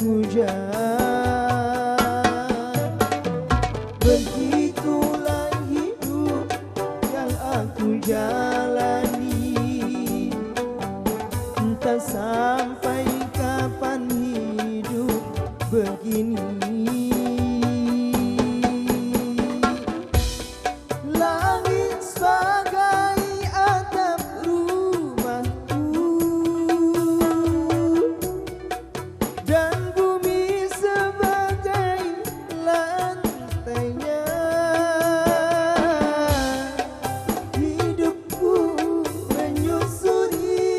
hujan. Begitulah hidup yang aku jalani, entah sampai kapan hidup begini. Langit sebagai atap rumahku dan bumi sebagai lantainya. Hidupku menyusuri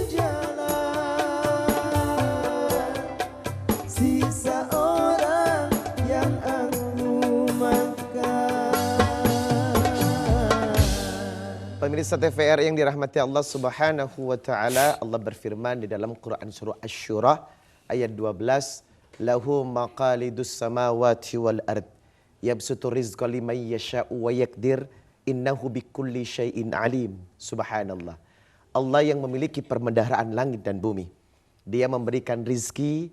jalan sisa orang yang aku makan. Pemirsa TVR yang dirahmati Allah Subhanahu wa taala, Allah berfirman di dalam Quran surah Asy-Syura ayat 12, "Lahu maqalidus samawati wal ard, yabsutu rizqa liman yasha'u wa yaqdir, innahu bikulli syai'in alim." Subhanallah. Allah yang memiliki perbendaharaan langit dan bumi. Dia memberikan rizki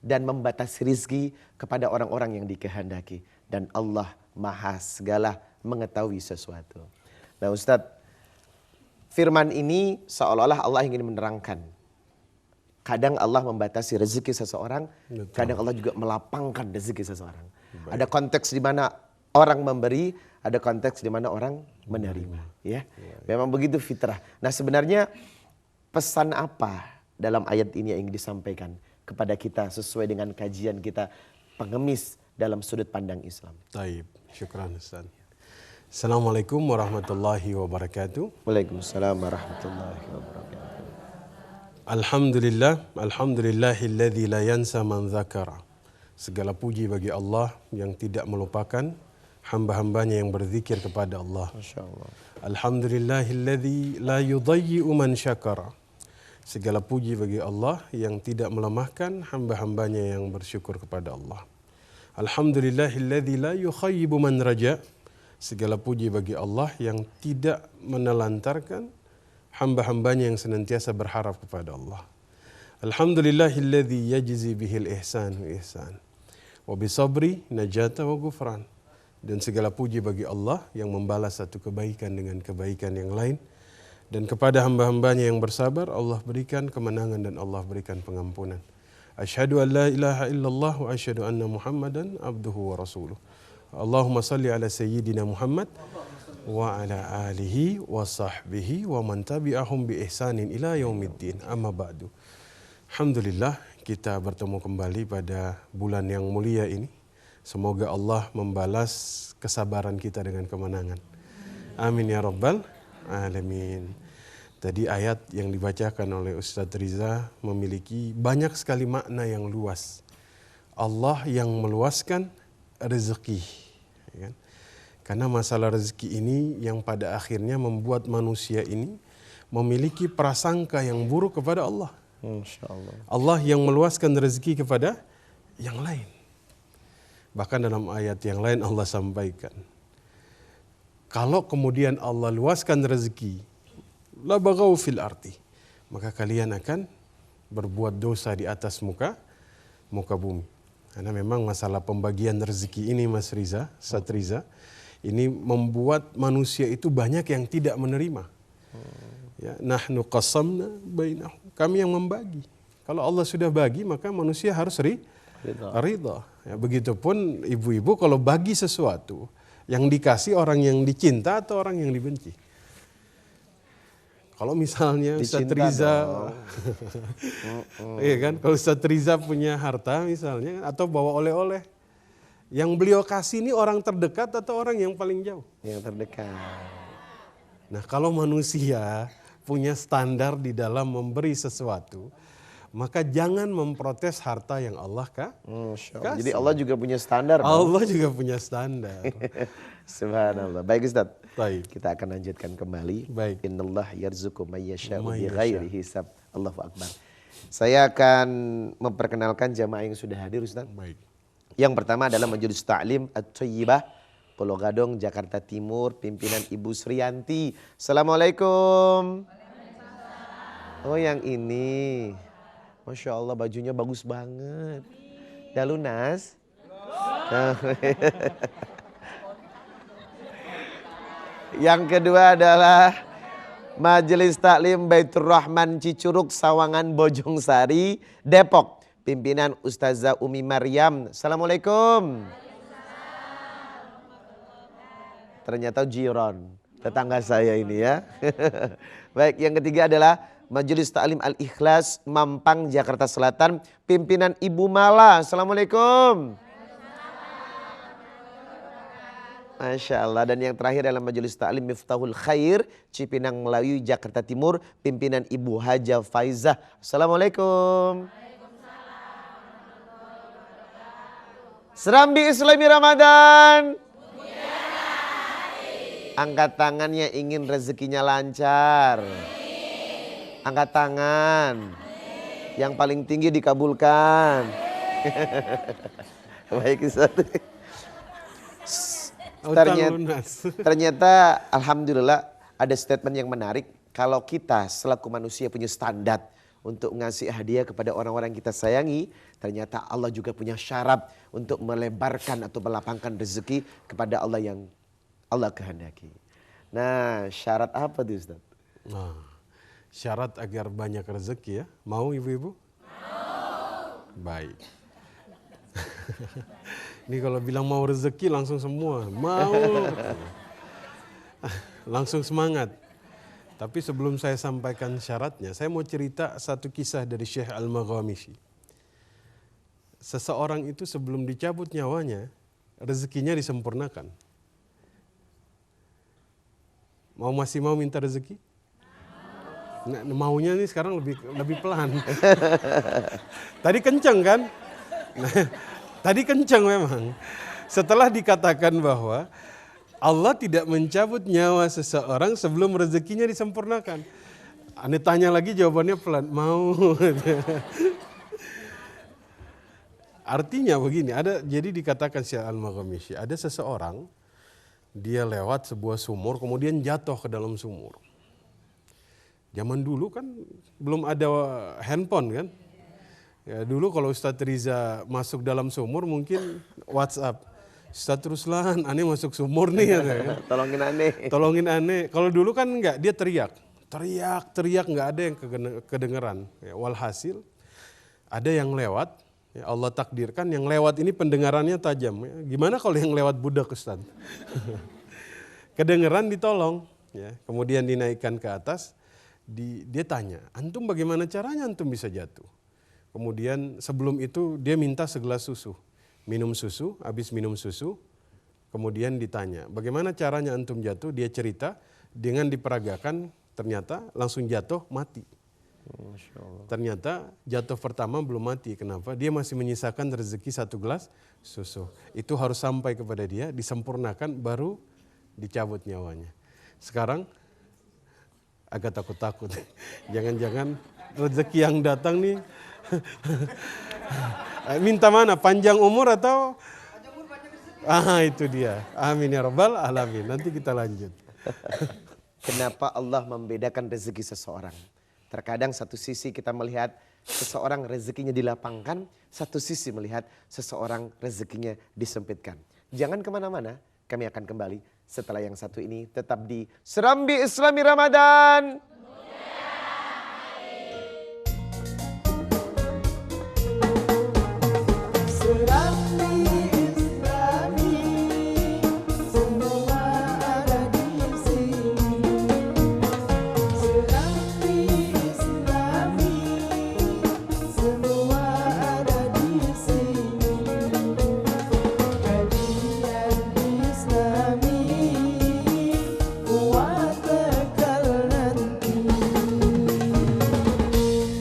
dan membatasi rizki kepada orang-orang yang dikehendaki. Dan Allah maha segala mengetahui sesuatu. Nah Ustadz, firman ini seolah-olah Allah ingin menerangkan. Kadang Allah membatasi rezeki seseorang, kadang Allah juga melapangkan rezeki seseorang. Ada konteks di mana orang memberi, ada konteks di mana orang menerima. Ya, memang begitu fitrah. Nah sebenarnya pesan apa dalam ayat ini yang ingin disampaikan kepada kita sesuai dengan kajian kita pengemis dalam sudut pandang Islam? Taib, syukran Ustaz. Assalamualaikum warahmatullahi wabarakatuh. Waalaikumsalam warahmatullahi wabarakatuh. Alhamdulillahilladzi la yansa man dzakara. Segala puji bagi Allah yang tidak melupakan hamba-hambanya yang berzikir kepada Allah. Masya Allah. Alhamdulillahilladzi la yudayyi'u man syakara. Segala puji bagi Allah yang tidak melemahkan hamba-hambanya yang bersyukur kepada Allah. Alhamdulillahilladzi la yukhayyibu man raja. Segala puji bagi Allah yang tidak menelantarkan hamba-hambanya yang senantiasa berharap kepada Allah. Alhamdulillahilladzi yajzi bihil ihsan wa ihsan. Wa bisabri najata wa ghufran. Dan segala puji bagi Allah yang membalas satu kebaikan dengan kebaikan yang lain. Dan kepada hamba-hambanya yang bersabar, Allah berikan kemenangan dan Allah berikan pengampunan. Asyhadu an la ilaha illallah wa asyhadu anna Muhammadan abduhu wa rasuluh. Allahumma salli ala sayyidina Muhammad wa ala alihi wa sahbihi wa man tabi'ahum bi ihsanin ila yaumiddin. Amma ba'du. Alhamdulillah kita bertemu kembali pada bulan yang mulia ini. Semoga Allah membalas kesabaran kita dengan kemenangan. Amin ya rabbal alamin. Tadi ayat yang dibacakan oleh Ustadz Riza memiliki banyak sekali makna yang luas. Allah yang meluaskan rezeki, kan? Karena masalah rezeki ini yang pada akhirnya membuat manusia ini memiliki prasangka yang buruk kepada Allah. Masya Allah. Allah yang meluaskan rezeki kepada yang lain. Bahkan dalam ayat yang lain Allah sampaikan, kalau kemudian Allah luaskan rezeki, la baghaw fil ardi, maka kalian akan berbuat dosa di atas muka bumi. Karena memang masalah pembagian rezeki ini Mas Riza, Ustadz Riza, ini membuat manusia itu banyak yang tidak menerima. Ya, nahnu qasamna bainahum, kami yang membagi. Kalau Allah sudah bagi maka manusia harus ridha. Ya, begitupun ibu-ibu kalau bagi sesuatu, yang dikasih orang yang dicinta atau orang yang dibenci. Kalau misalnya Ustadz Riza, iya kan, kalau Ustadz Riza punya harta misalnya atau bawa oleh-oleh, yang beliau kasih ini orang terdekat atau orang yang paling jauh? Yang terdekat. Nah kalau manusia punya standar di dalam memberi sesuatu, maka jangan memprotes harta yang Allah kasih. Jadi Allah juga punya standar. Allah juga punya standar. Subhanallah. Baik Ustaz. Baik. Kita akan lanjutkan kembali. Baik. Innallah yarzuqu may yasha'u bighairi hisab. Allahu akbar. Saya akan memperkenalkan jamaah yang sudah hadir Ustaz. Baik. Yang pertama adalah Majelis Ta'lim At-Thayyibah Pulau Gadung, Jakarta Timur, pimpinan Ibu Sriyanti. Assalamualaikum. Oh yang ini. Masya Allah bajunya bagus banget. Udah lunas? Yang kedua adalah Majelis Taklim Baitur Rahman Cicurug Sawangan Bojong Sari Depok. Pimpinan Ustazah Umi Maryam. Assalamualaikum. Ternyata jiron, tetangga saya ini ya. Baik, yang ketiga adalah Majelis Taklim Al-Ikhlas Mampang Jakarta Selatan. Pimpinan Ibu Mala. Assalamualaikum. Masya Allah. Dan yang terakhir adalah Majelis Taklim Miftahul Khair Cipinang Melayu Jakarta Timur. Pimpinan Ibu Haja Faizah. Assalamualaikum. Serambi Islami Ramadan. Angkat tangannya ingin rezekinya lancar. Angkat tangan. Yang paling tinggi dikabulkan. Baik Ustaz. Ternyata alhamdulillah ada statement yang menarik. Kalau kita selaku manusia punya standar untuk ngasih hadiah kepada orang-orang yang kita sayangi, ternyata Allah juga punya syarat untuk melebarkan atau melapangkan rezeki kepada Allah yang Allah kehendaki. Nah, syarat apa tuh Ustaz? Nah, syarat agar banyak rezeki ya. Mau ibu-ibu? Mau. Baik. Ini kalau bilang mau rezeki langsung semua mau. Langsung semangat. Tapi sebelum saya sampaikan syaratnya, saya mau cerita satu kisah dari Syekh Al-Maghamishi. Seseorang itu sebelum dicabut nyawanya, rezekinya disempurnakan. Masih mau minta rezeki? Nah, maunya nih sekarang lebih pelan. Tadi kenceng kan? Nah, tadi kencang memang. Setelah dikatakan bahwa Allah tidak mencabut nyawa seseorang sebelum rezekinya disempurnakan. Ane tanya lagi jawabannya pelan. Mau. Artinya begini, jadi dikatakan Syekh Al-Maghamishi, ada seseorang dia lewat sebuah sumur kemudian jatuh ke dalam sumur. Zaman dulu kan belum ada handphone kan? Ya, dulu kalau Ustadz Riza masuk dalam sumur mungkin WhatsApp. Ustadz Ruslan, Ane masuk sumur nih. Ya. Tolongin Ane. Tolongin Ane. Kalau dulu kan enggak, dia teriak. Teriak enggak ada yang kedengeran. Ya, walhasil ada yang lewat, ya Allah takdirkan yang lewat ini pendengarannya tajam. Ya. Gimana kalau yang lewat budak Ustadz? Kedengeran ditolong. Ya. Kemudian dinaikkan ke atas, dia tanya, antum bagaimana caranya antum bisa jatuh? Kemudian sebelum itu dia minta segelas susu. Minum susu, habis minum susu, kemudian ditanya, bagaimana caranya antum jatuh? Dia cerita, dengan diperagakan ternyata langsung jatuh mati. Masya Allah. Ternyata jatuh pertama belum mati, kenapa? Dia masih menyisakan rezeki 1 gelas susu. Itu harus sampai kepada dia, disempurnakan, baru dicabut nyawanya. Sekarang agak takut-takut, jangan-jangan rezeki yang datang nih, minta mana? Panjang umur atau? Itu dia. Amin ya rabbal alamin. Nanti kita lanjut. Kenapa Allah membedakan rezeki seseorang? Terkadang satu sisi kita melihat seseorang rezekinya dilapangkan, satu sisi melihat seseorang rezekinya disempitkan. Jangan kemana-mana, kami akan kembali setelah yang satu ini tetap di Serambi Islami Ramadan.